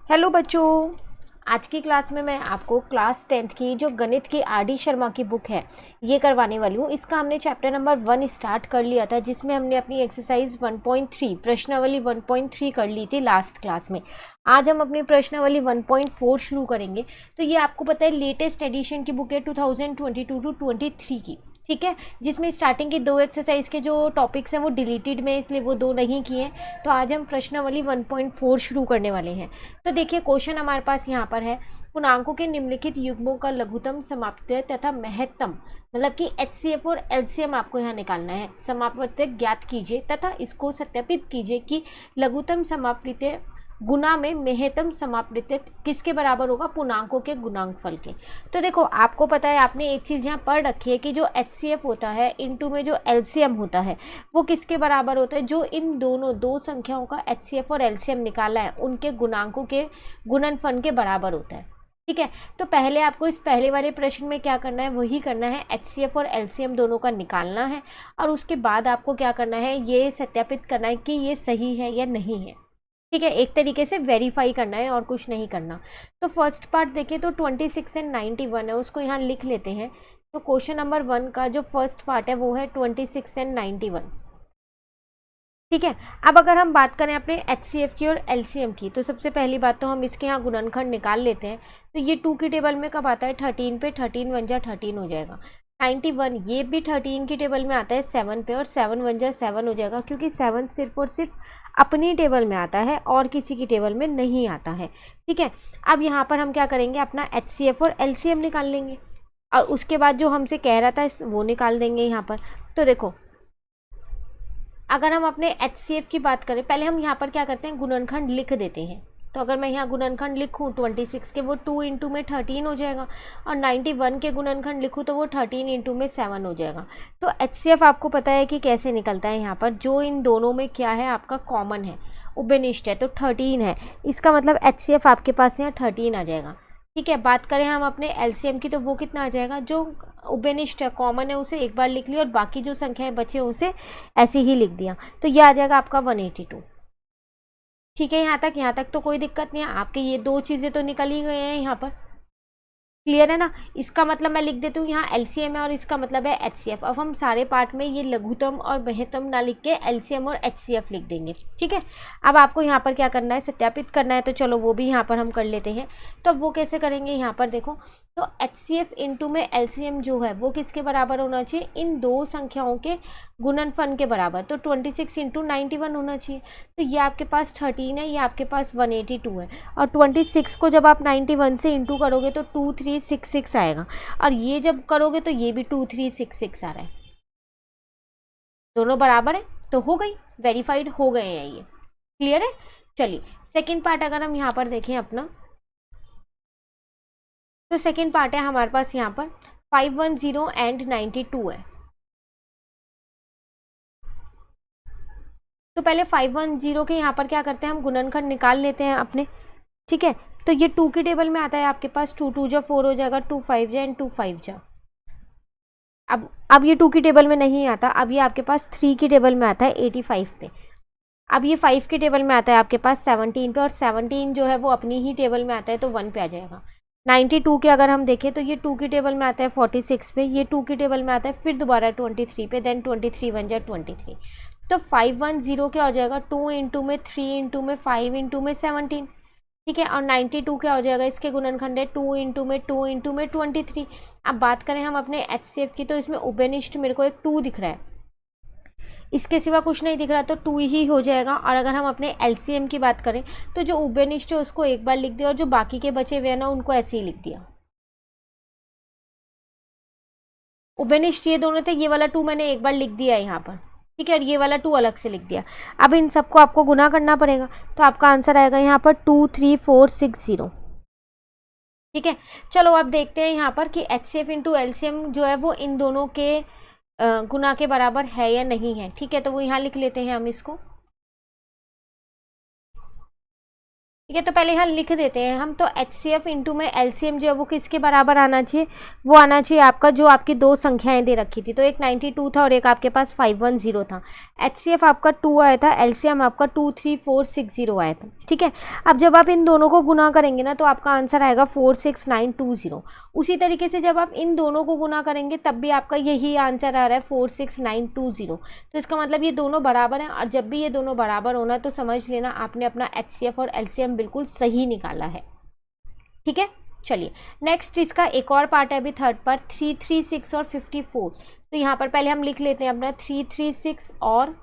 Hello बच्चों। आज की क्लास में मैं आपको क्लास 10th की जो गणित की आर डी शर्मा की बुक है ये करवाने वाली हूँ। इसका हमने चैप्टर नंबर 1 स्टार्ट कर लिया था, जिसमें हमने अपनी एक्सरसाइज 1.3 प्रश्नावली 1.3 कर ली थी लास्ट क्लास में। आज हम अपनी प्रश्नावली 1.4 शुरू करेंगे। तो ये आपको पता है लेटेस्ट एडिशन की बुक है 2022 टू 23 की, ठीक है, जिसमें स्टार्टिंग की 2 एक्सरसाइज के जो टॉपिक्स हैं वो डिलीटेड में, इसलिए वो 2 नहीं किए। तो आज हम प्रश्नावली 1.4 शुरू करने वाले हैं। तो देखिए क्वेश्चन हमारे पास यहाँ पर है, पूर्णांकों के निम्नलिखित युग्मों का लघुत्तम समाप्ति तथा महत्तम, मतलब कि HCF और LCM आपको यहाँ निकालना है। समापवर्तक ज्ञात कीजिए तथा इसको सत्यापित कीजिए कि लघुत्तम समापवर्तक गुना में महत्तम समापवर्तक किसके बराबर होगा, पूर्णांकों के गुणांकफल के। तो देखो आपको पता है, आपने एक चीज़ यहाँ पढ़ रखी है कि जो HCF होता है इनटू में जो LCM होता है वो किसके बराबर होता है, जो इन दोनों दो संख्याओं का HCF और LCM निकाला है उनके गुणांकों के गुणनफल के बराबर होता है। ठीक है, तो पहले आपको इस पहले वाले प्रश्न में क्या करना है, वही करना है, HCF और LCM दोनों का निकालना है और उसके बाद आपको क्या करना है, ये सत्यापित करना है कि ये सही है या नहीं है। ठीक है, एक तरीके से वेरीफाई करना है और कुछ नहीं करना। तो फर्स्ट पार्ट देखें तो 26 एंड 91 है, उसको यहाँ लिख लेते हैं। तो क्वेश्चन नंबर 1 का जो फर्स्ट पार्ट है वो है 26 एंड 91। ठीक है, अब अगर हम बात करें अपने HCF की और LCM की, तो सबसे पहली बात तो हम इसके यहाँ गुणनखंड निकाल लेते हैं। तो ये 2 की टेबल में कब आता है, 13 पे, 13 वन जा 13 हो जाएगा। 91 ये भी 13 की टेबल में आता है 7 पे, और 7 वन जा 7 हो जाएगा, क्योंकि 7 सिर्फ और सिर्फ अपनी टेबल में आता है और किसी की टेबल में नहीं आता है। ठीक है, अब यहाँ पर हम क्या करेंगे, अपना HCF और LCM निकाल लेंगे और उसके बाद जो हमसे कह रहा था वो निकाल देंगे यहाँ पर। तो देखो अगर हम अपने HCF की बात करें, पहले हम यहाँ पर क्या करते हैं, गुणनखंड लिख देते हैं। तो अगर मैं यहाँ गुणनखंड लिखूँ 26 के, वो 2 इंटू में 13 हो जाएगा, और 91 के गुणनखंड लिखूँ तो वो 13 इंटू में 7 हो जाएगा। तो HCF आपको पता है कि कैसे निकलता है, यहाँ पर जो इन दोनों में क्या है आपका कॉमन है, उभयनिष्ठ है, तो 13 है, इसका मतलब HCF आपके पास यहाँ 13 आ जाएगा। ठीक है, बात करें हम अपने LCM की, तो वो कितना आ जाएगा, जो उभयनिष्ठ है, कॉमन है, उसे एक बार लिख लिया और बाकी जो संख्याएं बचे उसे ऐसे ही लिख दिया। तो ये आ जाएगा आपका 182। ठीक है, यहाँ तक तो कोई दिक्कत नहीं है, आपके ये 2 चीज़ें तो निकल ही गए हैं यहाँ पर। क्लियर है ना, इसका मतलब मैं लिख देती हूँ यहाँ LCM है और इसका मतलब है HCF। अब हम सारे पार्ट में ये लघुत्तम और महत्तम ना लिख के LCM और HCF लिख देंगे। ठीक है, अब आपको यहाँ पर क्या करना है, सत्यापित करना है, तो चलो वो भी यहाँ पर हम कर लेते हैं। तो अब वो कैसे करेंगे, यहाँ पर देखो, तो HCF इंटू में LCM जो है वो किसके बराबर होना चाहिए, इन दो संख्याओं के गुणनफल के बराबर। तो 26 इंटू 91 होना चाहिए। तो ये आपके पास 13 है, ये आपके पास 182 है, और 26 को जब आप 91 से इंटू करोगे तो 2366 आएगा, और ये जब करोगे तो ये भी 2366 आ रहा है, दोनों बराबर है, तो हो गई, वेरीफाइड हो गए हैं ये। क्लियर है। चलिए सेकेंड पार्ट अगर हम यहाँ पर देखें अपना, तो सेकेंड पार्ट है हमारे पास यहाँ पर 510 एंड 92 है। तो पहले 510 के यहाँ पर क्या करते हैं, हम गुणनखंड निकाल लेते हैं अपने। ठीक है, तो ये 2 की टेबल में आता है आपके पास, 2 2 जा 4 हो जाएगा, 2 5 जा एंड 2 5 जा। अब ये 2 की टेबल में नहीं आता, अब ये आपके पास 3 की टेबल में आता है 85 पे। अब ये 5 की टेबल में आता है आपके पास 17 पे, और 17 जो है वो अपनी ही टेबल में आता है तो 1 पे आ जाएगा। 92 के अगर हम देखें तो ये 2 की टेबल में आता है 46 पे, ये 2 की टेबल में आता है फिर दोबारा 23 पे, देन 23 वन जा 23। तो 510 क्या हो जाएगा, 2 इंटू में 3 इंटू में 5 इंटू में 17। ठीक है, और 92 क्या हो जाएगा, इसके गुणनखंड है 2 इंटू में 2 इंटू में 23। अब बात करें हम अपने HCF की, तो इसमें उभयनिष्ठ मेरे को एक 2 दिख रहा है, इसके सिवा कुछ नहीं दिख रहा, तो 2 ही हो जाएगा। और अगर हम अपने LCM की बात करें तो जो उभयनिष्ठ है उसको एक बार लिख दिया, और जो बाकी के बचे हुए हैं ना उनको ऐसे ही लिख दिया। उभयनिष्ठ ये दोनों थे, ये वाला 2 मैंने एक बार लिख दिया है यहाँ पर। ठीक है, और ये वाला 2 अलग से लिख दिया। अब इन सबको आपको गुना करना पड़ेगा, तो आपका आंसर आएगा यहाँ पर 23460। ठीक है, चलो अब देखते हैं यहाँ पर कि HCF इंटू LCM जो है वो इन दोनों के गुना के बराबर है या नहीं है। ठीक है, तो वो यहाँ लिख लेते हैं हम इसको। ठीक है। तो पहले यहाँ लिख देते हैं हम, तो HCF इंटू में LCM जो है वो किसके बराबर आना चाहिए, वो आना चाहिए आपका जो आपकी दो संख्याएं दे रखी थी, तो एक 92 था और एक आपके पास 510 था। HCF आपका 2 आया था, LCM आपका 23460 आया था। ठीक है, अब जब आप इन दोनों को गुना करेंगे ना तो आपका आंसर आएगा 46920। उसी तरीके से जब आप इन दोनों को गुना करेंगे तब भी आपका यही आंसर आ रहा है 46920। तो इसका मतलब ये दोनों बराबर हैं, और जब भी ये दोनों बराबर होना तो समझ लेना आपने अपना HCF और LCM बिल्कुल सही निकाला है। ठीक है, चलिए नेक्स्ट इसका एक और पार्ट है अभी थर्ड पार्ट, 336 और 54। तो यहाँ पर पहले हम लिख लेते हैं अपना 336 और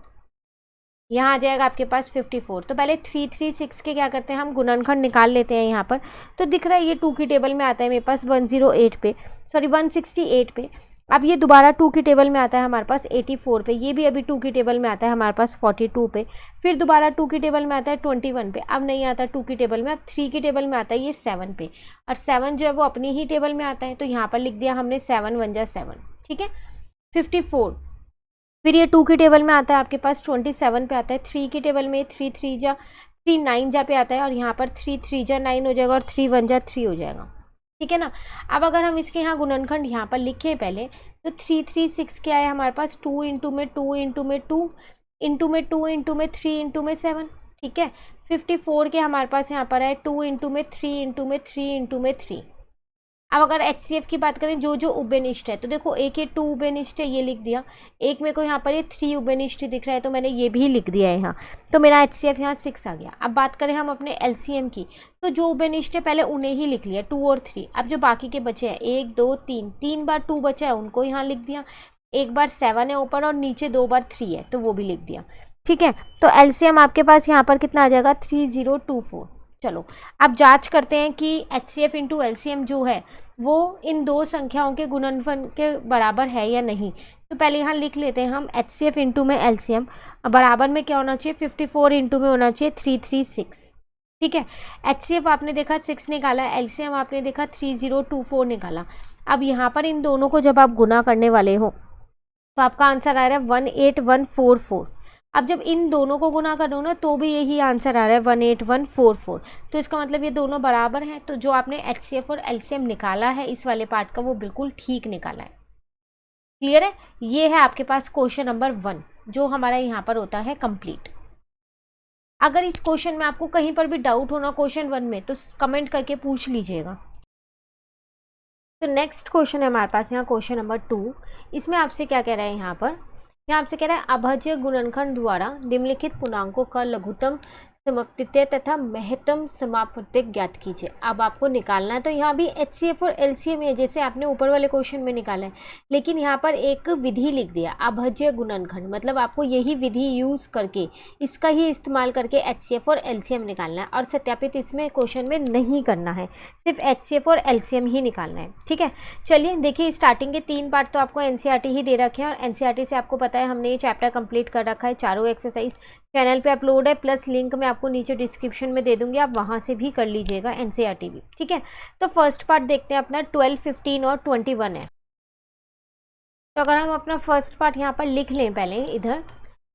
यहाँ आ जाएगा आपके पास 54। तो पहले 336 के क्या करते हैं हम गुणनखंड निकाल लेते हैं यहाँ पर। तो दिख रहा है ये 2 की टेबल में आता है मेरे पास 108 पे, सॉरी 168 पे। अब ये दोबारा 2 की टेबल में आता है हमारे पास 84 पे, ये भी अभी 2 की टेबल में आता है हमारे पास 42 पे, फिर दोबारा 2 की टेबल में आता है 21 पे, अब नहीं आता 2 की टेबल में, अब 3 की टेबल में आता है ये 7 पे, और 7 जो है वो अपनी ही टेबल में आता है, तो यहाँ पर लिख दिया हमने 7 1 जा 7। ठीक है, 54, फिर ये 2 की टेबल में आता है आपके पास 27 पे आता है, 3 की टेबल में 3 3 जा 3 9 जा पे आता है, और यहाँ पर 3 3 जा 9 हो जाएगा और 3 1 जा 3 हो जाएगा। ठीक है ना। अब अगर हम इसके यहाँ गुणनखंड यहाँ पर लिखें पहले, तो 336 क्या है हमारे पास 2 इंटू में 2 इंटू में 2 इंटू में 2 इंटू में 3 इंटू में 7। ठीक है, 54 के हमारे पास यहाँ पर है 2 इंटू में 3 इंटू में 3 इंटू में 3। अब अगर HCF की बात करें जो जो उभयनिष्ठ है, तो देखो एक ये 2 उभयनिष्ठ है ये लिख दिया, एक मेरे को यहाँ पर ये 3 उभयनिष्ठ दिख रहा है तो मैंने ये भी लिख दिया है यहाँ, तो मेरा HCF यहाँ 6 आ गया। अब बात करें हम अपने LCM की, तो जो उभयनिष्ठ है पहले उन्हें ही लिख लिया 2 और 3। अब जो बाकी के बचे हैं 1 2 3, 3 बार 2 बचा है उनको यहाँ लिख दिया, एक बार 7 है ऊपर और नीचे 2 बार 3 है तो वो भी लिख दिया। ठीक है, तो LCM आपके पास यहाँ पर कितना आ जाएगा 3024। चलो अब जांच करते हैं कि HCF इंटू LCM जो है वो इन दो संख्याओं के गुणनफल के बराबर है या नहीं। तो पहले यहाँ लिख लेते हैं हम HCF इंटू में LCM बराबर में क्या होना चाहिए 54 इंटू में होना चाहिए 336। ठीक है, HCF आपने देखा 6 निकाला, LCM आपने देखा 3024 निकाला। अब यहाँ पर इन दोनों को जब आप गुना करने वाले हो तो आपका आंसर आ रहा है 18144। अब जब इन दोनों को गुना करो ना तो भी यही आंसर आ रहा है 18144। तो इसका मतलब ये दोनों बराबर हैं, तो जो आपने HCF और LCM निकाला है इस वाले पार्ट का वो बिल्कुल ठीक निकाला है। क्लियर है, ये है आपके पास क्वेश्चन नंबर 1 जो हमारा यहाँ पर होता है कंप्लीट। अगर इस क्वेश्चन में आपको कहीं पर भी डाउट होना क्वेश्चन 1 में तो कमेंट करके पूछ लीजिएगा। तो नेक्स्ट क्वेश्चन है हमारे पास यहाँ क्वेश्चन नंबर 2। इसमें आपसे क्या कह रहा है यहाँ आपसे कह रहा है अभाज्य गुणनखंड द्वारा निम्नलिखित पूर्णांकों का लघुत्तम समक्तित्य तथा महत्तम समापवर्तक ज्ञात कीजिए। अब आपको निकालना है, तो यहाँ भी HCF और LCM है जैसे आपने ऊपर वाले क्वेश्चन में निकाला है, लेकिन यहाँ पर एक विधि लिख दिया अभाज्य गुणनखंड, मतलब आपको यही विधि यूज़ करके इसका ही इस्तेमाल करके HCF और LCM निकालना है, और सत्यापित इसमें क्वेश्चन में नहीं करना है, सिर्फ HCF और LCM ही निकालना है। ठीक है, चलिए देखिए स्टार्टिंग के 3 पार्ट तो आपको NCERT ही दे रखे हैं, और NCERT से आपको पता है हमने ये चैप्टर कंप्लीट कर रखा है, चारों एक्सरसाइज चैनल पे अपलोड है, प्लस लिंक मैं आपको नीचे डिस्क्रिप्शन में दे दूंगी, आप वहाँ से भी कर लीजिएगा NCERT भी। ठीक है, तो फर्स्ट पार्ट देखते हैं अपना 12, 15 और 21 है। तो अगर हम अपना फर्स्ट पार्ट यहाँ पर लिख लें पहले इधर,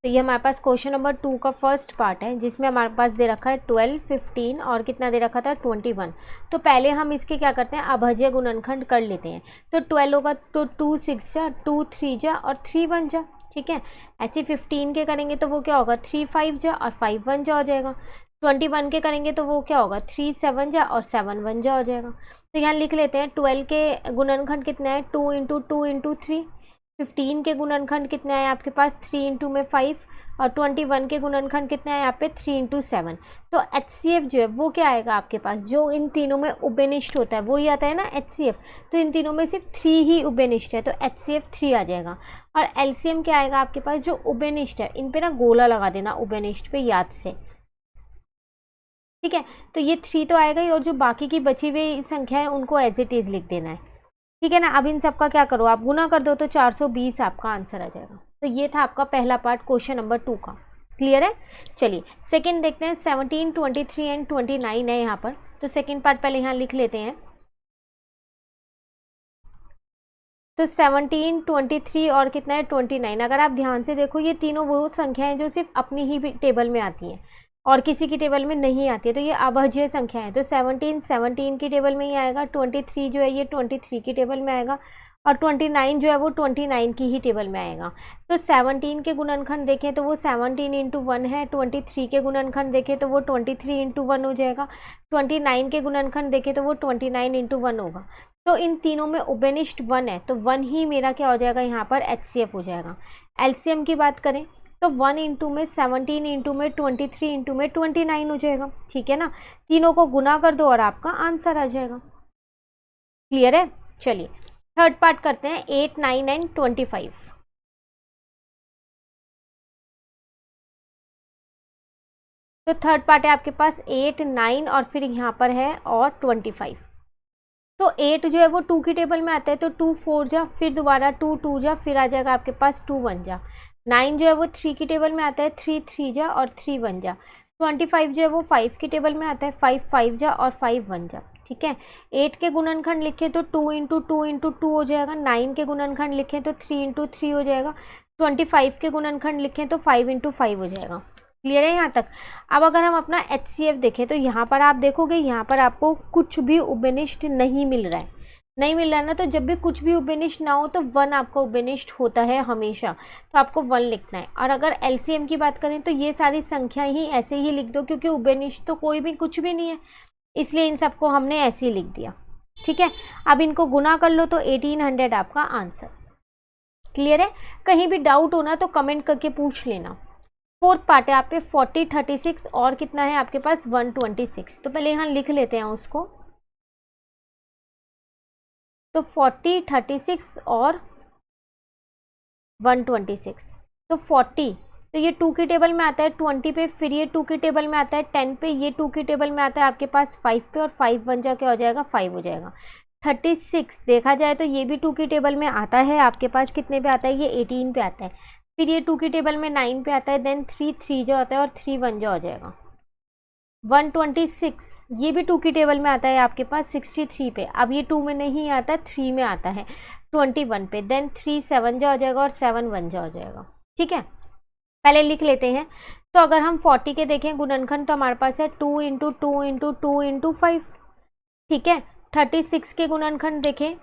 तो ये हमारे पास क्वेश्चन नंबर 2 का फर्स्ट पार्ट है जिसमें हमारे पास दे रखा है 12, 15 और कितना दे रखा था 21। तो पहले हम इसके क्या करते हैं अभाज्य गुणनखंड कर लेते हैं। तो 12 होगा तो 2 6 जा 2 3 जा और 3 1 जा। ठीक है, ऐसे 15 के करेंगे तो वो क्या होगा 3 5 जा और 5 1 जा हो जाएगा। 21 के करेंगे तो वो क्या होगा 3 7 जा और 7 1 जा हो जाएगा। तो यहाँ लिख लेते हैं 12 के गुणनखंड कितना है 2 इंटू 2 इंटू 3। 15 के गुणनखंड कितना है आपके पास 3 इंटू में 5, और 21 के गुणनखंड कितना है यहाँ पे 3 इंटू 7। तो HCF जो है वो क्या आएगा आपके पास, जो इन तीनों में उभयनिष्ठ होता है वो ही आता है ना HCF, तो इन तीनों में सिर्फ 3 ही उभयनिष्ठ है तो HCF 3 आ जाएगा। और LCM क्या आएगा आपके पास, जो उभयनिष्ठ है इन पे ना गोला लगा देना उभयनिष्ठ पे याद से। ठीक है, तो ये 3 तो आएगा ही, और जो बाकी की बची हुई संख्या है उनको एज इट इज़ लिख देना है। ठीक है ना, अब इन सब का क्या करो आप गुना कर दो तो 420 आपका आंसर आ जाएगा। तो ये था आपका पहला पार्ट क्वेश्चन नंबर 2 का। क्लियर है, चलिए सेकंड देखते हैं। 17, 23 एंड 29 है यहाँ पर, तो सेकंड पार्ट पहले यहाँ लिख लेते हैं। तो 17, 23 और कितना है 29। अगर आप ध्यान से देखो ये तीनों वो संख्याएं जो सिर्फ अपनी ही टेबल में आती हैं। और किसी की टेबल में नहीं आती है, तो ये अभाज्य संख्या है। तो 17 की टेबल में ही आएगा, 23 जो है ये 23 की टेबल में आएगा, और 29 जो है वो 29 की ही टेबल में आएगा। तो 17 के गुणनखंड देखें तो वो 17 इंटू 1 है, 23 के गुणनखंड देखें तो वो 23 इंटू 1 हो जाएगा, 29 के गुणनखंड देखें तो वो 29 इंटू 1 होगा। तो इन तीनों में उभयनिष्ठ 1 है, तो 1 ही मेरा क्या हो जाएगा यहाँ पर HCF हो जाएगा। एलसीएम की बात करें तो 1 इंटू में 17 इंटू में 23 इंटू में 29 हो जाएगा, ठीक है ना। तीनों को गुना कर दो और आपका आंसर आ जाएगा। क्लियर है? चलिए थर्ड पार्ट करते हैं, 8, 9 एंड 25। तो थर्ड पार्ट है आपके पास 8, 9 और फिर यहाँ पर है और 25। तो 8 जो है वो 2 की टेबल में आता है, तो 2 4 जा, फिर दोबारा 2 2 जा, फिर आ जाएगा आपके पास 2 1 जा। 9 जो है वो 3 की टेबल में आता है, 3 3 जा और 3 1 जा। 25 जो है वो 5 की टेबल में आता है, 5 5 जा और 5 1 जा, ठीक है। 8 के गुणनखंड लिखें तो 2 इंटू 2 इंटू 2 हो जाएगा, 9 के गुणनखंड लिखें तो 3 इंटू 3 हो जाएगा, 25 के गुणनखंड लिखें तो 5 इंटू 5 हो जाएगा। क्लियर है यहाँ तक? अब अगर हम अपना HCF देखें तो यहाँ पर आप देखोगे यहाँ पर आपको कुछ भी उभयनिष्ठ नहीं मिल रहा है, नहीं मिल रहा है ना। तो जब भी कुछ भी उभयनिष्ठ ना हो तो 1 आपका उभयनिष्ठ होता है हमेशा, तो आपको 1 लिखना है। और अगर LCM की बात करें तो ये सारी संख्या ही ऐसे ही लिख दो, क्योंकि उभयनिष्ठ तो कोई भी कुछ भी नहीं है, इसलिए इन सबको हमने ऐसे ही लिख दिया, ठीक है। अब इनको गुना कर लो तो 1800 आपका आंसर। क्लियर है? कहीं भी डाउट होना तो कमेंट करके पूछ लेना। फोर्थ पार्ट है आप पे 40, 36 और कितना है आपके पास 126। तो पहले यहाँ लिख लेते हैं उसको। तो 40, 36 और 126। तो 40 तो ये 2 की टेबल में आता है 20 पे, फिर ये 2 की टेबल में आता है 10 पे, ये 2 की टेबल में आता है आपके पास 5 पे, और 5 1 जा क्या हो जाएगा 5 हो जाएगा। 36 देखा जाए तो ये भी 2 की टेबल में आता है, आपके पास कितने पे आता है ये 18 पे आता है, फिर ये 2 की टेबल में 9 पे आता है, देन 3 3 जो आता है और 3 1 जो हो जाएगा। 126 ये भी 2 की टेबल में आता है आपके पास 63 पे, अब ये 2 में नहीं आता 3 में आता है 21 पे, देन 3 7 जो हो जाएगा और 7 1 जो हो जाएगा, ठीक है। पहले लिख लेते हैं। तो अगर हम 40 के देखें गुणनखंड तो हमारे पास है 2 इंटू 2 इंटू 2 इंटू 5, ठीक है। 36 के गुणनखंड देखें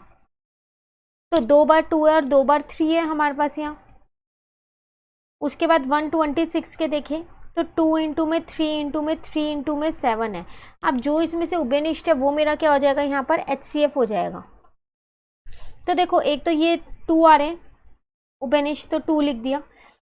तो 2 बार 2 है और 2 बार 3 है हमारे पास यहाँ। उसके बाद 126 के देखें तो 2 इंटू में 3 इंटू में 3 इंटू में 7 है। अब जो इसमें से उभयनिष्ठ है वो मेरा क्या हो जाएगा यहाँ पर HCF हो जाएगा। तो देखो एक तो ये 2 आ रहे हैं उभयनिष्ठ, तो 2 लिख दिया।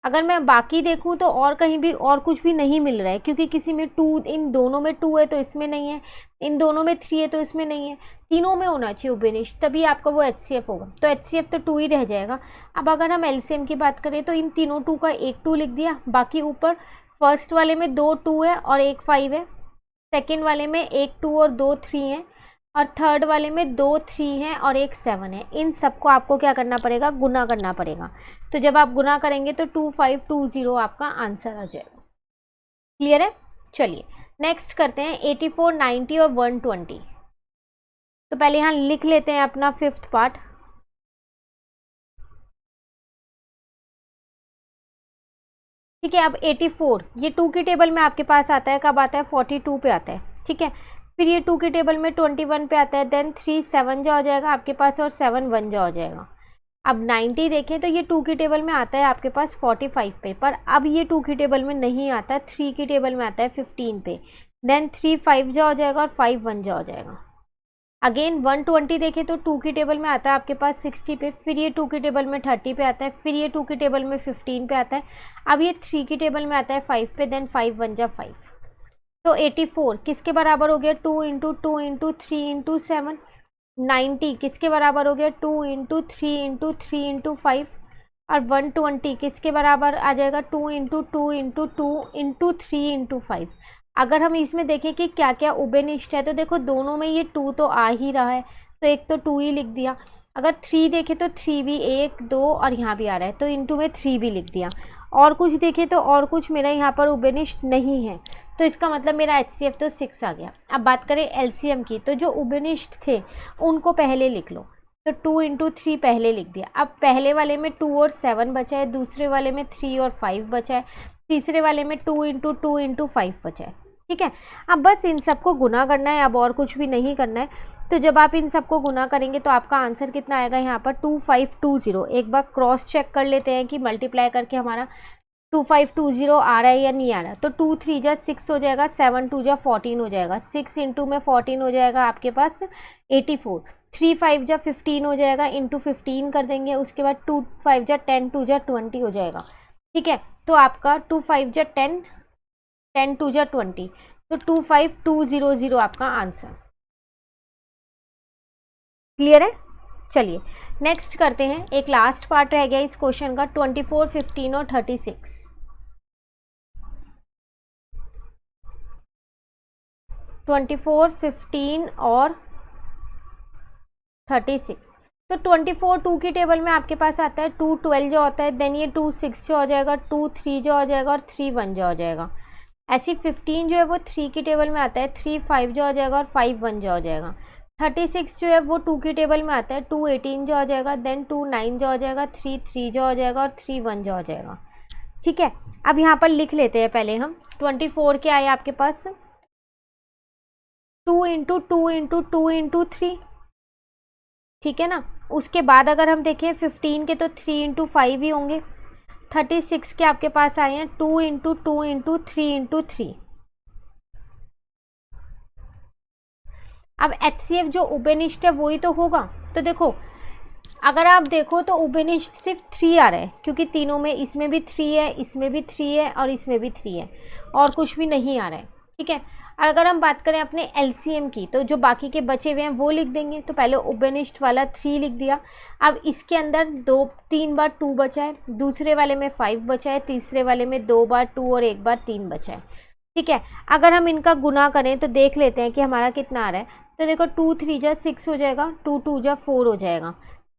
अगर मैं बाकी देखूं तो और कहीं भी और कुछ भी नहीं मिल रहा है, क्योंकि किसी में 2, इन दोनों में 2 है तो इसमें नहीं है, इन दोनों में 3 है तो इसमें नहीं है, तीनों में होना चाहिए उभयनिष्ठ, तभी आपका वो HCF होगा। तो HCF तो 2 ही रह जाएगा। अब अगर हम LCM की बात करें तो इन तीनों 2 का एक 2 लिख दिया, बाकी ऊपर फर्स्ट वाले में 2 2 है और एक 5 है, सेकेंड वाले में एक 2 और 2 3 है, और थर्ड वाले में 2 3 हैं और एक 7 है। इन सबको आपको क्या करना पड़ेगा, गुना करना पड़ेगा। तो जब आप गुना करेंगे तो 2520 आपका आंसर आ जाएगा। क्लियर है? चलिए नेक्स्ट करते हैं 84, 90 और 120। तो पहले यहाँ लिख लेते हैं अपना फिफ्थ पार्ट। ठीक है। अब 84 ये 2 की टेबल में आपके पास आता है, कब आता है 42 पे आता है, ठीक है। फिर ये 2 की टेबल में 21 पे आता है, देन 3 7 जो हो जाएगा आपके पास और 7 1 जो हो जाएगा। अब 90 देखें तो ये 2 की टेबल में आता है आपके पास 45 पे, पर अब ये 2 की टेबल में नहीं आता, 3 की टेबल में आता है 15 पे, देन 3 5 जो हो जाएगा और 5 1 जो हो जाएगा। अगेन 120 देखें तो 2 की टेबल में आता है आपके पास 60 पे, फिर ये 2 की टेबल में 30 पे आता है, फिर ये 2 की टेबल में 15 पे आता है, अब ये 3 की टेबल में आता है 5 पे, देन 5 1 जा 5। तो 84 किसके बराबर हो गया, 2 इंटू 2 इंटू 3 इंटू 7। 90 किसके बराबर हो गया, 2 इंटू 3 इंटू 3 इंटू 5। और 120 किसके बराबर आ जाएगा, 2 इंटू 2 इंटू 2 इंटू 3 इंटू 5। अगर हम इसमें देखें कि क्या क्या उभयनिष्ठ है, तो देखो दोनों में ये 2 तो आ ही रहा है, तो एक तो 2 ही लिख दिया। अगर 3 देखें तो 3 भी 1 2 और यहाँ भी आ रहा है, तो इंटू में 3 भी लिख दिया। और कुछ देखें तो और कुछ मेरा यहाँ पर उभयनिष्ठ नहीं है, तो इसका मतलब मेरा HCF तो 6 आ गया। अब बात करें LCM की, तो जो उभयनिष्ठ थे उनको पहले लिख लो। तो 2 इंटू 3 पहले लिख दिया। अब पहले वाले में 2 और 7 बचा है, दूसरे वाले में 3 और 5 बचा है, तीसरे वाले में 2 इंटू 2 इंटू 5 बचा है, ठीक है। अब बस इन सबको गुना करना है, अब और कुछ भी नहीं करना है। तो जब आप इन सबको गुना करेंगे तो आपका आंसर कितना आएगा यहाँ पर 2520। एक बार क्रॉस चेक कर लेते हैं कि मल्टीप्लाई करके हमारा 2520 आ रहा है या नहीं आ रहा। तो 2 3 जा 6 हो जाएगा, 7 2 जा 14 हो जाएगा, 6 इंटू में 14 हो जाएगा आपके पास 84, 3 5 जा 15 हो जाएगा, इंटू 15 कर देंगे, उसके बाद 2 5 जा 10 2 जा 20 हो जाएगा, ठीक है। तो आपका 2 5 जा 10 10 2 जा 20, तो 25200 आपका आंसर। क्लियर है? चलिए नेक्स्ट करते हैं, एक लास्ट पार्ट रह गया इस क्वेश्चन का, 24 15 और 36। 24 15 और 36। तो 24 2 की टेबल में आपके पास आता है 2 12 जो होता है, देन ये 2 6 जो हो जाएगा, 2 3 जो हो जाएगा और 3 1 जो हो जाएगा। ऐसी 15 जो है वो 3 की टेबल में आता है, 3 5 जो हो जाएगा और 5 1 जो हो जाएगा। 36 जो है वो 2 की टेबल में आता है, 2 18 जो हो जाएगा, देन 2 9 जो हो जाएगा, 3 3 जो हो जाएगा और 3 1 जो हो जाएगा, ठीक है। अब यहाँ पर लिख लेते हैं पहले हम। 24 के आए आपके पास 2 इंटू 2 इंटू 2 इंटू 3, ठीक है ना। उसके बाद अगर हम देखें 15 के तो 3 इंटू 5 ही होंगे। 36 के आपके पास आए हैं 2 इंटू 2 इंटू 3 इंटू 3। अब HCF जो उभयनिष्ठ है वही तो होगा। तो देखो अगर आप देखो तो उभयनिष्ठ सिर्फ 3 आ रहा है, क्योंकि तीनों में, इसमें भी 3 है, इसमें भी 3 है और इसमें भी 3 है, और कुछ भी नहीं आ रहा है, ठीक है। अगर हम बात करें अपने LCM की, तो जो बाकी के बचे हुए हैं वो लिख देंगे। तो पहले उभयनिष्ठ वाला 3 लिख दिया। अब इसके अंदर 3 बार 2 बचा है, दूसरे वाले में 5 बचा है, तीसरे वाले में 2 बार 2 और 1 बार 3 बचा है, ठीक है। अगर हम इनका गुना करें तो देख लेते हैं कि हमारा कितना आ रहा है। तो देखो 2 3 जा 6 हो जाएगा, 2 2 जा 4 हो जाएगा,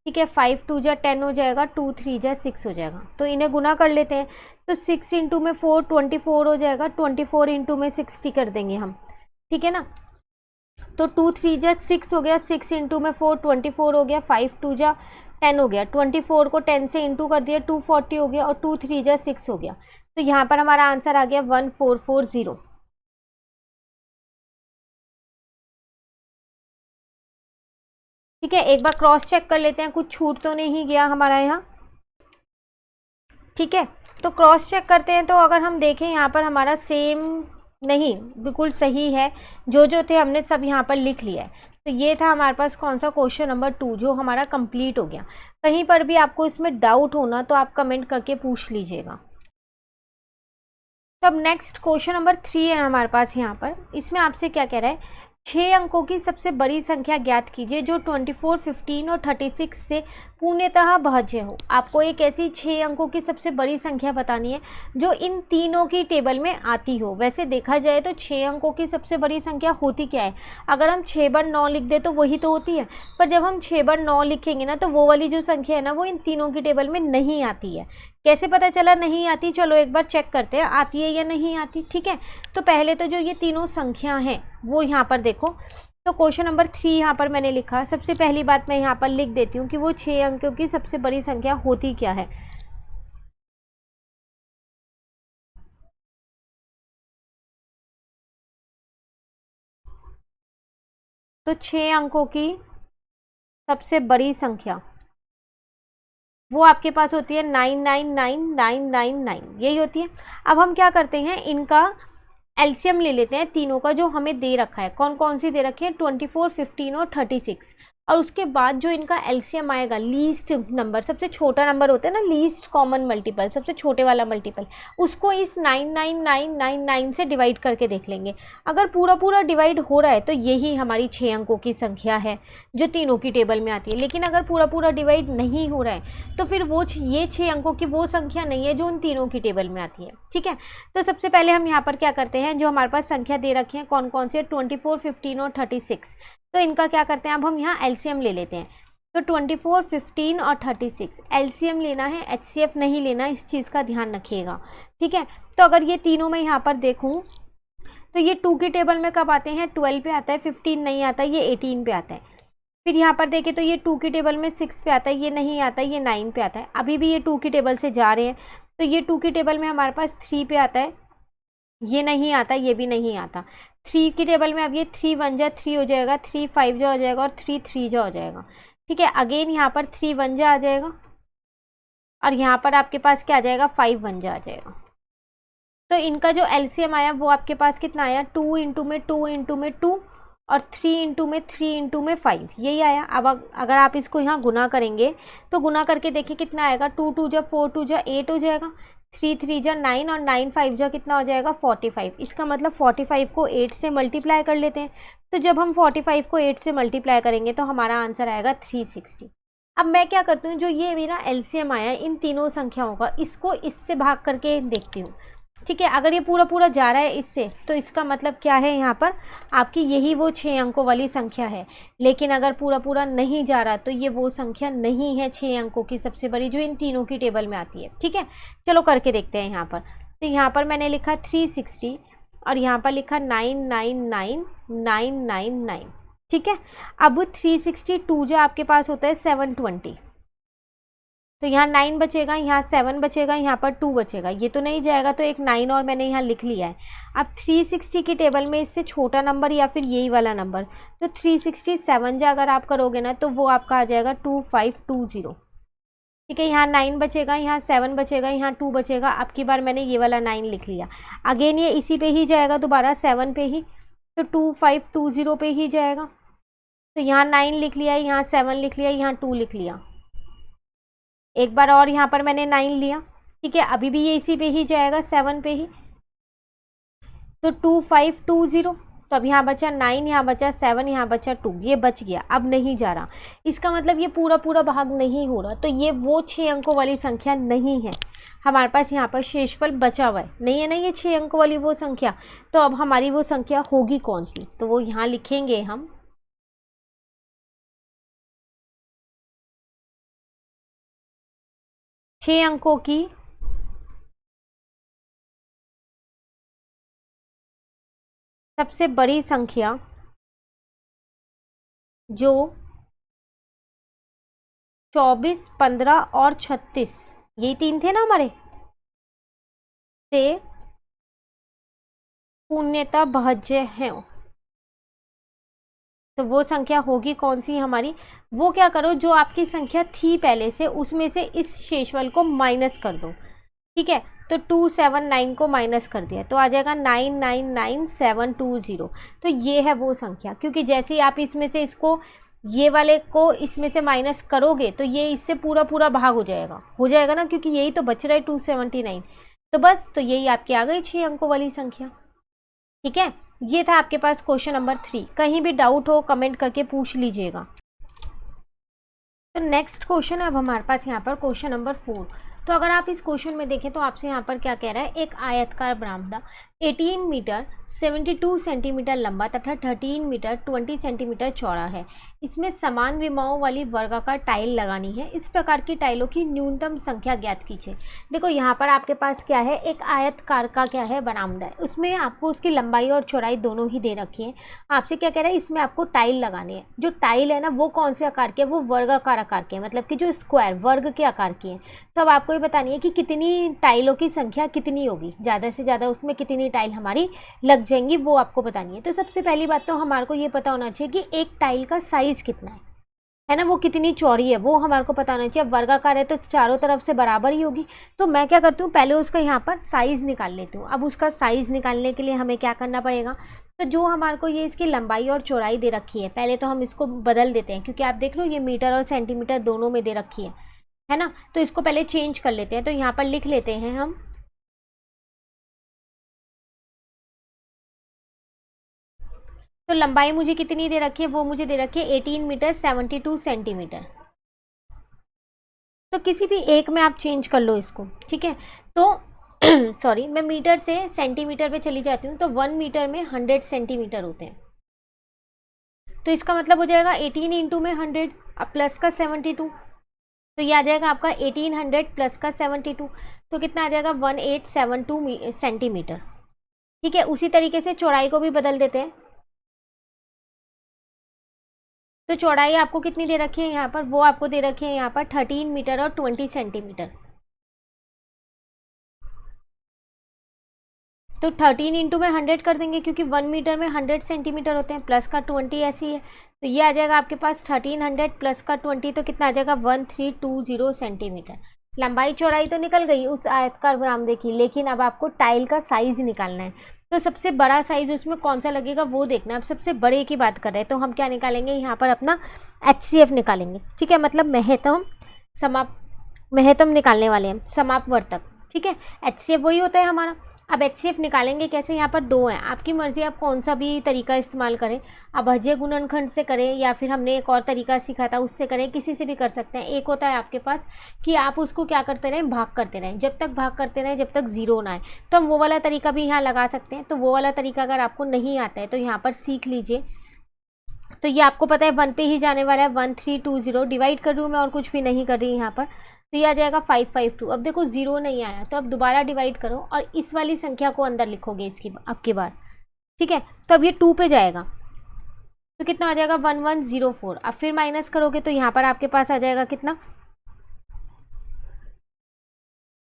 ठीक है, 5 2 जा 10 हो जाएगा, 2 3 जा 6 हो जाएगा। तो इन्हें गुना कर लेते हैं। तो 6 इंटू में 4 24 हो जाएगा, 24 इंटू में 60 कर देंगे हम, ठीक है ना। तो 2 3 जा 6 हो गया, 6 इंटू में 4 24 हो गया, 5 2 जा 10 हो गया, 24 को 10 से इंटू कर दिया 240 हो गया, और 2 3 जा 6 हो गया। तो यहाँ पर हमारा आंसर आ गया 1440, ठीक है। एक बार क्रॉस चेक कर लेते हैं, कुछ छूट तो नहीं गया हमारा यहाँ, ठीक है। तो क्रॉस चेक करते हैं, तो अगर हम देखें यहाँ पर हमारा सेम नहीं, बिल्कुल सही है, जो जो थे हमने सब यहाँ पर लिख लिया है। तो ये था हमारे पास कौन सा क्वेश्चन नंबर 2 जो हमारा कंप्लीट हो गया। कहीं पर भी आपको इसमें डाउट होना तो आप कमेंट करके पूछ लीजिएगा। तो अब नेक्स्ट क्वेश्चन नंबर 3 है हमारे पास यहाँ पर। इसमें आपसे क्या कह रहा है, 6 अंकों की सबसे बड़ी संख्या ज्ञात कीजिए जो 24 15 और 36 से पूर्णतः भाज्य हो। आपको एक ऐसी 6 अंकों की सबसे बड़ी संख्या बतानी है जो इन तीनों की टेबल में आती हो। वैसे देखा जाए तो 6 अंकों की सबसे बड़ी संख्या होती क्या है, अगर हम 6 बार 9 लिख दे तो वही तो होती है, पर जब हम 6 बार 9 लिखेंगे ना तो वो वाली जो संख्या है ना वो इन तीनों की टेबल में नहीं आती है। कैसे पता चला नहीं आती, चलो एक बार चेक करते हैं आती है या नहीं आती, ठीक है। तो पहले तो जो ये तीनों संख्या हैं वो यहाँ पर देखो। तो क्वेश्चन नंबर 3 यहाँ पर मैंने लिखा, सबसे पहली बात मैं यहाँ पर लिख देती हूँ कि वो 6 अंकों की सबसे बड़ी संख्या होती क्या है। तो 6 अंकों की सबसे बड़ी संख्या वो आपके पास होती है 999999, यही होती है। अब हम क्या करते हैं, इनका एलसीएम ले लेते हैं तीनों का जो हमें दे रखा है। कौन कौन सी दे रखी है, 24 15 और 36। और उसके बाद जो इनका एलसीएम आएगा, लीस्ट नंबर, सबसे छोटा नंबर होता है ना, लीस्ट कॉमन मल्टीपल, सबसे छोटे वाला मल्टीपल, उसको इस 99999 से डिवाइड करके देख लेंगे। अगर पूरा पूरा डिवाइड हो रहा है तो यही हमारी 6 अंकों की संख्या है जो तीनों की टेबल में आती है। लेकिन अगर पूरा पूरा डिवाइड नहीं हो रहा है तो फिर वो ये 6 अंकों की वो संख्या नहीं है जो उन तीनों की टेबल में आती है, ठीक है। तो सबसे पहले हम यहाँ पर क्या करते हैं, जो हमारे पास संख्या दे रखी है कौन कौन से, 24 15 और 36। तो इनका क्या करते हैं, अब हम यहाँ एलसीएम ले लेते हैं। तो 24 15 और 36 एलसीएम लेना है, एचसीएफ नहीं लेना, इस चीज़ का ध्यान रखिएगा, ठीक है। तो अगर ये तीनों मैं यहाँ पर देखूँ तो ये 2 की टेबल में कब आते हैं, 12 पे आता है, 15 नहीं आता, ये 18 पे आता है। फिर यहाँ पर देखें तो ये 2 की टेबल में 6 पे आता है, ये नहीं आता, ये 9 पे आता है। अभी भी ये 2 की टेबल से जा रहे हैं तो ये 2 की टेबल में हमारे पास 3 पे आता है, ये नहीं आता, ये भी नहीं आता। 3 की टेबल में अब ये 3 1 जा 3 हो जाएगा, 3 5 जा हो जाएगा और 3 3 जा हो जाएगा। ठीक है, अगेन यहाँ पर 3 1 जा आ जाएगा और यहाँ पर आपके पास क्या आ जाएगा, 5 1 जा आ जाएगा। तो इनका जो एलसीएम आया वो आपके पास कितना आया, 2 इंटू में 2 इंटू में 2 और 3 इंटू में 3 इंटू में 5, यही आया। अब अगर आप इसको यहाँ गुना करेंगे तो गुना करके देखिए कितना आएगा, 2 2 जा 4 2 जा 8 हो जाएगा, 3 3 जा 9 और 9 5 जा कितना हो जाएगा, 45। इसका मतलब 45 को 8 से मल्टीप्लाई कर लेते हैं। तो जब हम 45 को 8 से मल्टीप्लाई करेंगे तो हमारा आंसर आएगा 360। अब मैं क्या करती हूँ, जो ये मेरा एलसीएम आया इन तीनों संख्याओं का, इसको इससे भाग करके देखती हूँ। ठीक है, अगर ये पूरा पूरा जा रहा है इससे तो इसका मतलब क्या है, यहाँ पर आपकी यही वो 6 अंकों वाली संख्या है। लेकिन अगर पूरा पूरा नहीं जा रहा तो ये वो संख्या नहीं है 6 अंकों की सबसे बड़ी जो इन तीनों की टेबल में आती है। ठीक है, चलो करके देखते हैं यहाँ पर। तो यहाँ पर मैंने लिखा 360 और यहाँ पर लिखा 999999। ठीक है, अब 362 जो आपके पास होता है 720, तो यहाँ 9 बचेगा, यहाँ 7 बचेगा, यहाँ पर 2 बचेगा, ये तो नहीं जाएगा, तो एक 9 और मैंने यहाँ लिख लिया है। अब 360 की टेबल में इससे छोटा नंबर या फिर यही वाला नंबर, तो 367 जो अगर आप करोगे ना तो वो आपका आ जाएगा 2520। ठीक है, यहाँ 9 बचेगा, यहाँ 7 बचेगा, यहाँ 2 बचेगा। अब की बार मैंने ये वाला 9 लिख लिया, अगेन ये इसी पे ही जाएगा दोबारा 7 पे ही, तो 2520 पे ही जाएगा। तो यहाँ 9 लिख लिया, यहाँ 7 लिख लिया, यहाँ 2 लिख लिया, एक बार और यहाँ पर मैंने 9 लिया। ठीक है, अभी भी ये इसी पे ही जाएगा 7 पे ही, तो 2520। तो अब यहाँ बचा 9, यहाँ बचा 7, यहाँ बचा 2, ये बच गया, अब नहीं जा रहा। इसका मतलब ये पूरा पूरा भाग नहीं हो रहा, तो ये वो 6 अंकों वाली संख्या नहीं है। हमारे पास यहाँ पर शेषफल बचा हुआ है, नहीं है ना ये 6 अंकों वाली वो संख्या। तो अब हमारी वो संख्या होगी कौन सी, तो वो यहाँ लिखेंगे हम 6 अंकों की सबसे बड़ी संख्या जो 24, 15 और 36, यही 3 थे ना हमारे, से पूर्णतः भाज्य है। तो वो संख्या होगी कौन सी हमारी, वो क्या करो, जो आपकी संख्या थी पहले से उसमें से इस शेषफल को माइनस कर दो। ठीक है, तो 279 को माइनस कर दिया तो आ जाएगा 999720। तो ये है वो संख्या, क्योंकि जैसे ही आप इसमें से इसको ये वाले को इसमें से माइनस करोगे तो ये इससे पूरा पूरा भाग हो जाएगा ना, क्योंकि यही तो बच रहा है 279। तो बस, तो यही आपकी आ गई 6 अंकों वाली संख्या। ठीक है, ये था आपके पास क्वेश्चन नंबर 3। कहीं भी डाउट हो कमेंट करके पूछ लीजिएगा। तो नेक्स्ट क्वेश्चन है अब हमारे पास यहाँ पर क्वेश्चन नंबर 4। तो अगर आप इस क्वेश्चन में देखें तो आपसे यहाँ पर क्या कह रहा है, एक आयतकार बरामदा 18 मीटर 72 सेंटीमीटर लंबा तथा 13 मीटर 20 सेंटीमीटर चौड़ा है। इसमें समान विमाओं वाली वर्गाकार टाइल लगानी है। इस प्रकार की टाइलों की न्यूनतम संख्या ज्ञात कीजिए। देखो यहाँ पर आपके पास क्या है, एक आयतकार का क्या है बरामदा है, उसमें आपको उसकी लंबाई और चौड़ाई दोनों ही दे रखी है। आपसे क्या कह रहा है, इसमें आपको टाइल लगानी है। जो टाइल है ना वो कौन से आकार की है, वो वर्गाकार आकार की है, मतलब कि जो स्क्वायर वर्ग के आकार की है। तो अब आपको ये बतानी है कि कितनी टाइलों की संख्या कितनी होगी, ज़्यादा से ज़्यादा उसमें कितनी टाइल हमारी लग जाएंगी वो आपको बतानी है। तो सबसे पहली बात तो हमारे को ये पता होना चाहिए कि एक टाइल का साइज़ कितना है ना, वो कितनी चौड़ी है वो हमारे को पता होना चाहिए। अब वर्गाकार है तो चारों तरफ से बराबर ही होगी। तो मैं क्या करती हूँ, पहले उसका यहाँ पर साइज़ निकाल लेती हूँ। अब उसका साइज़ निकालने के लिए हमें क्या करना पड़ेगा, तो जो हमारे को ये इसकी लंबाई और चौड़ाई दे रखी है, पहले तो हम इसको बदल देते हैं, क्योंकि आप देख लो ये मीटर और सेंटीमीटर दोनों में दे रखी है ना। तो इसको पहले चेंज कर लेते हैं। तो यहाँ पर लिख लेते हैं हम, तो लंबाई मुझे कितनी दे रखी है, वो मुझे दे रखी है 18 मीटर 72 सेंटीमीटर। तो किसी भी एक में आप चेंज कर लो इसको। ठीक है, तो सॉरी मैं मीटर से सेंटीमीटर पे चली जाती हूँ। तो 1 मीटर में 100 सेंटीमीटर होते हैं। तो इसका मतलब हो जाएगा 18 इंटू में 100 अब प्लस का 72, तो ये आ जाएगा आपका 1800 प्लस का 72, तो कितना आ जाएगा 1872 सेंटीमीटर। ठीक है, उसी तरीके से चौड़ाई को भी बदल देते हैं। तो चौड़ाई आपको कितनी दे रखी है यहाँ पर, वो आपको दे रखी है यहाँ पर 13 मीटर और 20 सेंटीमीटर। तो 13 इंटू में 100 कर देंगे, क्योंकि 1 मीटर में 100 सेंटीमीटर होते हैं, प्लस का 20 ऐसी है, तो ये आ जाएगा आपके पास 1300 प्लस का 20, तो कितना आ जाएगा 1320 सेंटीमीटर। लंबाई चौड़ाई तो निकल गई उस आयतकार बरामदे की, लेकिन अब आपको टाइल का साइज़ निकालना है। तो सबसे बड़ा साइज़ उसमें कौन सा लगेगा वो देखना है। अब सबसे बड़े की बात कर रहे हैं तो हम क्या निकालेंगे, यहाँ पर अपना HCF निकालेंगे, ठीक है, मतलब महत्तम निकालने वाले हैं, समापवर्तक, ठीक है। HCF वही होता है हमारा। अब HCF निकालेंगे कैसे, यहाँ पर दो हैं, आपकी मर्ज़ी आप कौन सा भी तरीका इस्तेमाल करें, आप अभज्य गुणनखंड से करें या फिर हमने एक और तरीका सीखा था उससे करें, किसी से भी कर सकते हैं। एक होता है आपके पास कि आप उसको क्या करते रहें, भाग करते रहें, जब तक भाग करते रहें जब तक ज़ीरो ना आए, तो हम वो वाला तरीका भी यहाँ लगा सकते हैं। तो वो वाला तरीका अगर आपको नहीं आता है तो यहाँ पर सीख लीजिए। तो ये आपको पता है 1 पे ही जाने वाला है, 1320 डिवाइड कर रही हूँ मैं और कुछ भी नहीं कर रही यहाँ पर, तो ये आ जाएगा 552। अब देखो ज़ीरो नहीं आया तो अब दोबारा डिवाइड करो और इस वाली संख्या को अंदर लिखोगे इसकी अब की बार, ठीक है। तो अब ये 2 पे जाएगा तो कितना आ जाएगा 1104। अब फिर माइनस करोगे तो यहाँ पर आपके पास आ जाएगा कितना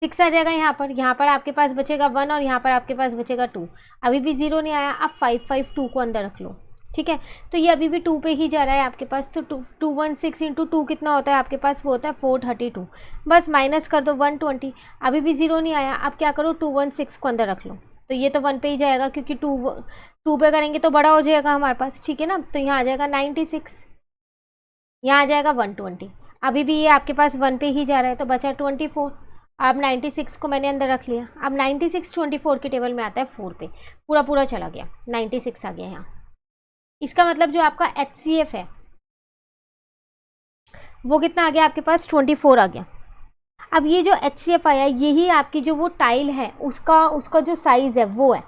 6 आ जाएगा। यहाँ पर आपके पास बचेगा 1 और यहाँ पर आपके पास बचेगा 2। अभी भी ज़ीरो नहीं आया, अब 552 को अंदर रख लो, ठीक है। तो ये अभी भी 2 पे ही जा रहा है आपके पास, तो 216 इंटू 2 कितना होता है आपके पास, वो होता है 432। बस माइनस कर दो 120, अभी भी ज़ीरो नहीं आया, अब क्या करो 216 को अंदर रख लो, तो ये तो 1 पे ही जाएगा क्योंकि 2 पे करेंगे तो बड़ा हो जाएगा हमारे पास, ठीक है ना। तो यहाँ आ जाएगा 96, यहाँ आ जाएगा 120। अभी भी ये आपके पास 1 पे ही जा रहा है तो बचा 24। अब 96 को मैंने अंदर रख लिया। अब 96 24 के टेबल में आता है 4 पे, पूरा पूरा चला गया, 96 आ गया यहाँ। इसका मतलब जो आपका HCF है वो कितना आ गया आपके पास 24 आ गया। अब ये जो HCF आया यही आपकी जो वो टाइल है उसका जो साइज़ है वो है,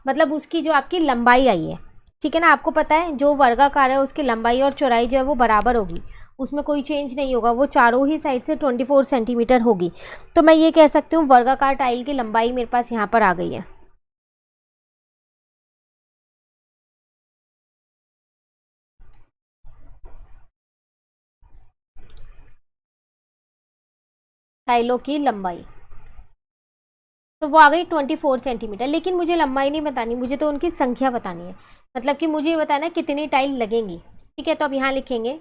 मतलब उसकी जो आपकी लंबाई आई है, ठीक है ना। आपको पता है जो वर्गाकार है उसकी लंबाई और चौड़ाई जो है वो बराबर होगी, उसमें कोई चेंज नहीं होगा, वो चारों ही साइड से 24 सेंटीमीटर होगी। तो मैं ये कह सकती हूँ वर्गाकार टाइल की लंबाई मेरे पास यहाँ पर आ गई है। टाइलों की लंबाई तो वो आ गई 24 सेंटीमीटर। लेकिन मुझे लंबाई नहीं बतानी, मुझे तो उनकी संख्या बतानी है, मतलब कि मुझे ये बताना है कितनी टाइल लगेंगी, ठीक है। तो अब यहाँ लिखेंगे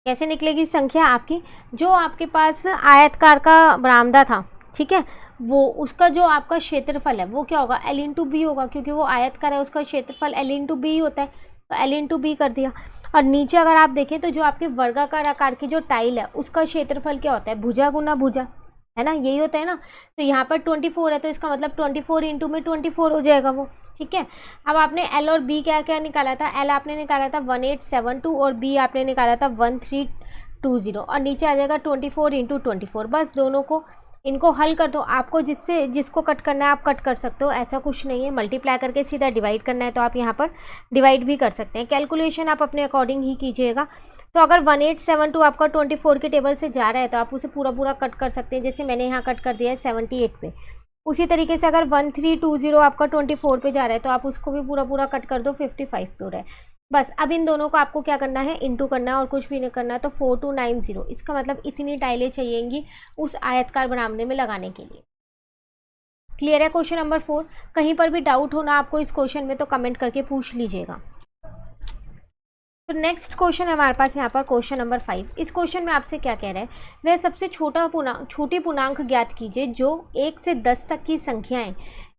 कैसे निकलेगी संख्या आपकी, जो आपके पास आयतकार का बरामदा था, ठीक है, वो उसका जो आपका क्षेत्रफल है वो क्या होगा, L इंटू बी होगा, क्योंकि वो आयतकार है उसका क्षेत्रफल L इंटू बी होता है, तो L इंटू बी कर दिया। और नीचे अगर आप देखें तो जो आपके वर्गाकार आकार की जो टाइल है उसका क्षेत्रफल क्या होता है, भुजा गुना भुजा, है ना, यही होता है ना। तो यहाँ पर 24 है तो इसका मतलब 24 इंटू में 24 हो जाएगा वो, ठीक है। अब आपने L और B क्या क्या निकाला था, L आपने निकाला था 1872 और B आपने निकाला था 1320, और नीचे आ जाएगा 24 इंटू 24। बस दोनों को इनको हल कर दो, आपको जिसको कट करना है आप कट कर सकते हो, ऐसा कुछ नहीं है। मल्टीप्लाई करके सीधा डिवाइड करना है तो आप यहाँ पर डिवाइड भी कर सकते हैं, कैलकुलेशन आप अपने अकॉर्डिंग ही कीजिएगा। तो अगर 1872 आपका 24 के टेबल से जा रहा है तो आप उसे पूरा पूरा कट कर सकते हैं, जैसे मैंने यहाँ कट कर दिया है 78 पे। उसी तरीके से अगर 1320 आपका 24 पे जा रहा है तो आप उसको भी पूरा पूरा कट कर दो, 55 पे हो रहा है। बस अब इन दोनों को आपको क्या करना है, इंटू करना है और कुछ भी नहीं करना है। तो 4290, इसका मतलब इतनी टाइलें चाहिएंगी उस आयतकार बरामदे में लगाने के लिए। क्लियर है क्वेश्चन नंबर 4। कहीं पर भी डाउट होना आपको इस क्वेश्चन में तो कमेंट करके पूछ लीजिएगा। तो नेक्स्ट क्वेश्चन है हमारे पास यहाँ पर क्वेश्चन नंबर 5। इस क्वेश्चन में आपसे क्या कह रहा है, वह सबसे छोटी पूर्णांक ज्ञात कीजिए जो 1 से 10 तक की संख्याएं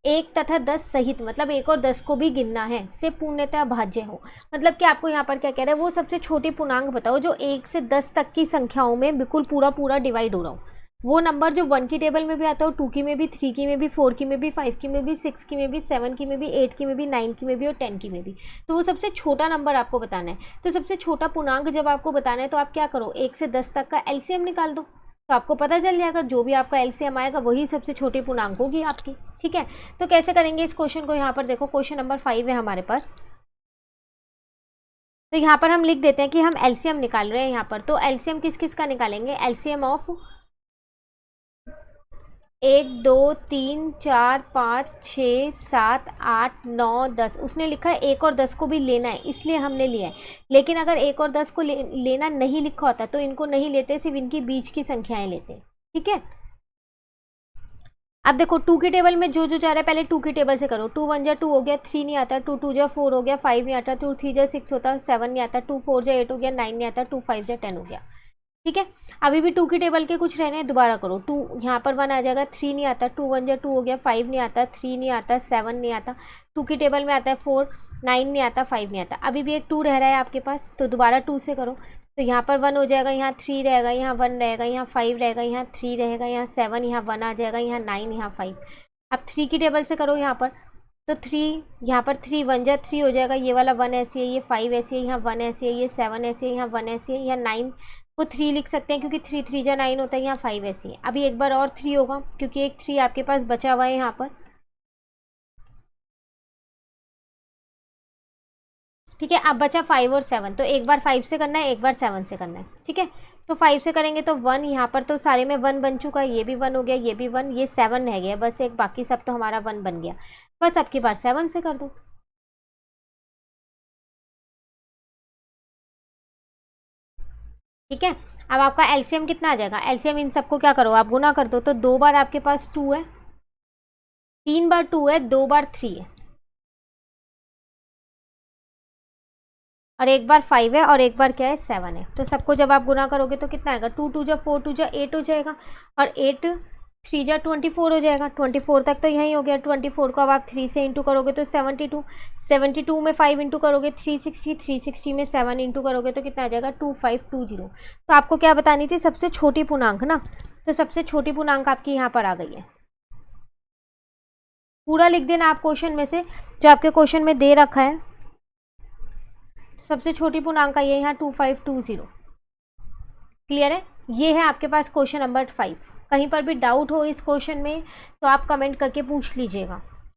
1 तथा 10 सहित, मतलब 1 और 10 को भी गिनना है, से पूर्णतः भाज्य हो। मतलब कि आपको यहाँ पर क्या कह रहा है, वो सबसे छोटी पूर्णांक बताओ जो 1 से 10 तक की संख्याओं में बिल्कुल पूरा पूरा डिवाइड हो रहा हो। वो नंबर जो 1 की टेबल में भी आता हो, 2 की में भी, 3 की में भी, 4 की में भी, 5 की में भी, 6 की में भी, 7 की में भी, 8 की में भी, 9 की में भी और 10 की में भी। तो वो सबसे छोटा नंबर आपको बताना है। तो सबसे छोटा पूर्णांक जब आपको बताना है तो आप क्या करो, 1 से 10 तक का एलसीएम निकाल दो, तो आपको पता चल जाएगा जो भी आपका एलसीएम आएगा वही सबसे छोटी पूर्णांक होगी आपकी, ठीक है। तो कैसे करेंगे इस क्वेश्चन को, यहाँ पर देखो क्वेश्चन नंबर 5 है हमारे पास। तो यहाँ पर हम लिख देते हैं कि हम एलसीएम निकाल रहे हैं यहाँ पर। तो एलसीएम किस किस का निकालेंगे, एलसीएम ऑफ 1 2 3 4 5 6 7 8 9 10, उसने लिखा है 1 और 10 को भी लेना है, इसलिए हमने लिया है। लेकिन अगर 1 और 10 को लेना नहीं लिखा होता तो इनको नहीं लेते, सिर्फ इनकी बीच की संख्याएं लेते। ठीक है, अब देखो 2 की टेबल में जो जो जा रहा है पहले 2 की टेबल से करो। 2 1 जा 2 हो गया, 3 नहीं आता, 2 2 जा 4 हो गया, 5 नहीं आता, 2 3 जा 6 होता, 7 नहीं आता, 2 4 जा 8 हो गया, 9 नहीं आता, 2 5 जा 10 हो गया। ठीक है, अभी भी 2 की टेबल के कुछ रहने हैं, दोबारा करो। 2 यहाँ पर 1 आ जाएगा, 3 नहीं आता, 2 1 जा 2 हो गया, 5 नहीं आता, 3 नहीं आता, 7 नहीं आता, 2 की टेबल में आता है 4, 9 नहीं आता, 5 नहीं आता। अभी भी एक 2 रह रहा है आपके पास, तो दोबारा 2 से करो। तो यहाँ पर 1 हो जाएगा, यहाँ 3 रहेगा, यहाँ 1 रहेगा, यहाँ 5 रहेगा, यहाँ 3 रहेगा, यहाँ 7, यहाँ 1 आ जाएगा, यहाँ 9, यहाँ 5। अब 3 की टेबल से करो यहाँ पर, तो 3 यहाँ पर 3 1 जा 3 हो जाएगा, ये वाला 1 ऐसी है, ये 5 ऐसी है, यहाँ 1 ऐसी है, ये 7 ऐसी है, यहाँ 1 ऐसी है, यहाँ 9 को 3 लिख सकते हैं क्योंकि 3 3 जा 9 होता है, यहाँ 5 ऐसी है। अभी एक बार और 3 होगा क्योंकि एक 3 आपके पास बचा हुआ है यहाँ पर। ठीक है, अब बचा 5 और 7, तो एक बार 5 से करना है, एक बार 7 से करना है। ठीक है, तो 5 से करेंगे तो 1, यहाँ पर तो सारे में 1 बन चुका है, ये भी 1 हो गया, ये भी 1, ये 7 रह गया बस एक, बाकी सब तो हमारा 1 बन गया। बस अब की बार 7 से कर दो। ठीक है, अब आपका एलसीएम कितना आ जाएगा? एलसीएम इन सबको क्या करो, आप गुना कर दो। तो 2 बार आपके पास 2 है, 3 बार 2 है, 2 बार 3 है, और एक बार 5 है, और एक बार क्या है 7 है। तो सबको जब आप गुना करोगे तो कितना आएगा? 2 2 जा 4, 2 जा 8 हो जाएगा, और 8 3 जा 24 हो जाएगा। 24 तक तो यही हो गया। 24 को अब आप 3 से इंटू करोगे तो 72, 72 में 5 इंटू करोगे 360, 360 में 7 इंटू करोगे तो कितना आ जाएगा? 2520। तो आपको क्या बतानी थी? सबसे छोटी पूर्णांक ना, तो सबसे छोटी पूर्णांक आपकी यहाँ पर आ गई है। पूरा लिख देना आप क्वेश्चन में से, जो आपके क्वेश्चन में दे रखा है। सबसे छोटी पूर्णांक आई है यहाँ 2520। क्लियर है? ये है आपके पास क्वेश्चन नंबर 5। कहीं पर भी डाउट हो इस क्वेश्चन में तो आप कमेंट करके पूछ लीजिएगा।